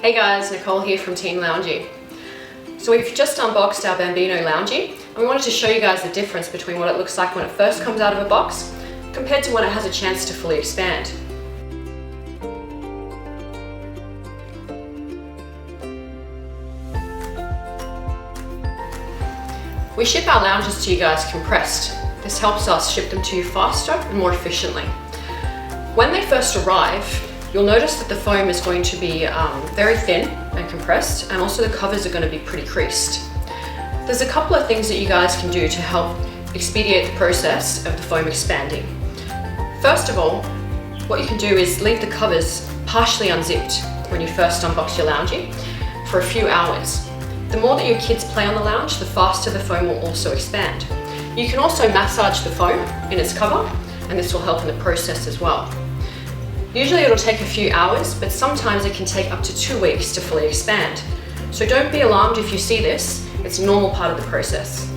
Hey guys, Nicole here from Team Loungey. So we've just unboxed our Bambino Loungey and we wanted to show you guys the difference between what it looks like when it first comes out of a box compared to when it has a chance to fully expand. We ship our lounges to you guys compressed. This helps us ship them to you faster and more efficiently. When they first arrive, you'll notice that the foam is going to be very thin and compressed, and also the covers are going to be pretty creased. There's a couple of things that you guys can do to help expedite the process of the foam expanding. First of all, what you can do is leave the covers partially unzipped when you first unbox your Loungey for a few hours. The more that your kids play on the lounge, the faster the foam will also expand. You can also massage the foam in its cover, and this will help in the process as well. Usually it'll take a few hours, but sometimes it can take up to 2 weeks to fully expand. So don't be alarmed if you see this, it's a normal part of the process.